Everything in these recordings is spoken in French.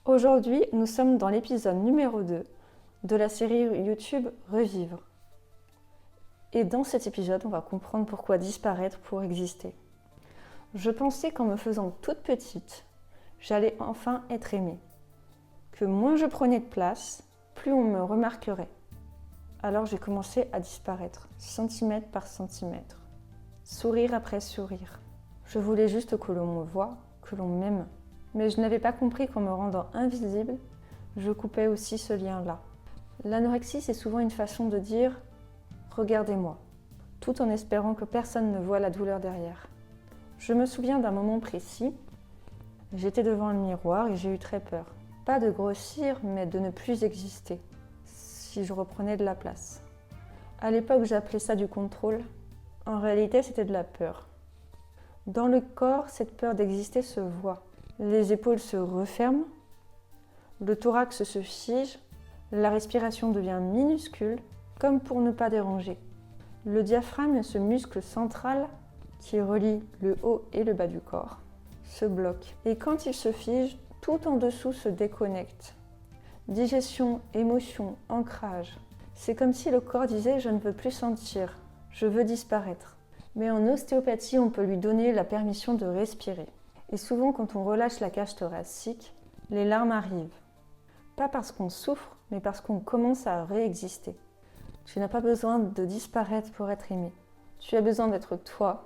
Aujourd'hui, nous sommes dans l'épisode numéro 2 de la série YouTube Revivre. Et dans cet épisode, on va comprendre pourquoi disparaître pour exister. Je pensais qu'en me faisant toute petite, j'allais enfin être aimée. Que moins je prenais de place, plus on me remarquerait. Alors j'ai commencé à disparaître, centimètre par centimètre, sourire après sourire. Je voulais juste que l'on me voie, que l'on m'aime. Mais je n'avais pas compris qu'en me rendant invisible, je coupais aussi ce lien-là. L'anorexie, c'est souvent une façon de dire « regardez-moi », tout en espérant que personne ne voit la douleur derrière. Je me souviens d'un moment précis, j'étais devant le miroir et j'ai eu très peur. Pas de grossir, mais de ne plus exister, si je reprenais de la place. À l'époque, j'appelais ça du contrôle. En réalité, c'était de la peur. Dans le corps, cette peur d'exister se voit. Les épaules se referment, le thorax se fige, la respiration devient minuscule, comme pour ne pas déranger. Le diaphragme est ce muscle central qui relie le haut et le bas du corps, se bloque. Et quand il se fige, tout en dessous se déconnecte. Digestion, émotion, ancrage. C'est comme si le corps disait « je ne veux plus sentir, je veux disparaître ». Mais en ostéopathie, on peut lui donner la permission de respirer. Et souvent, quand on relâche la cage thoracique, les larmes arrivent. Pas parce qu'on souffre, mais parce qu'on commence à réexister. Tu n'as pas besoin de disparaître pour être aimé. Tu as besoin d'être toi,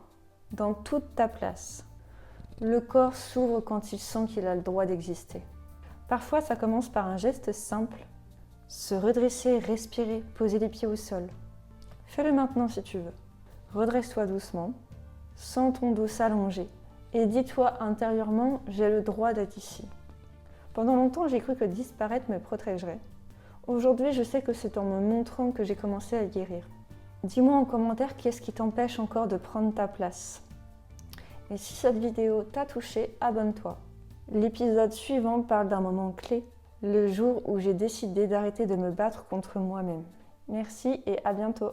dans toute ta place. Le corps s'ouvre quand il sent qu'il a le droit d'exister. Parfois, ça commence par un geste simple. Se redresser, respirer, poser les pieds au sol. Fais-le maintenant si tu veux. Redresse-toi doucement. Sens ton dos s'allonger. Et dis-toi intérieurement, j'ai le droit d'être ici. Pendant longtemps, j'ai cru que disparaître me protégerait. Aujourd'hui, je sais que c'est en me montrant que j'ai commencé à guérir. Dis-moi en commentaire qu'est-ce qui t'empêche encore de prendre ta place. Et si cette vidéo t'a touché, abonne-toi. L'épisode suivant parle d'un moment clé, le jour où j'ai décidé d'arrêter de me battre contre moi-même. Merci et à bientôt.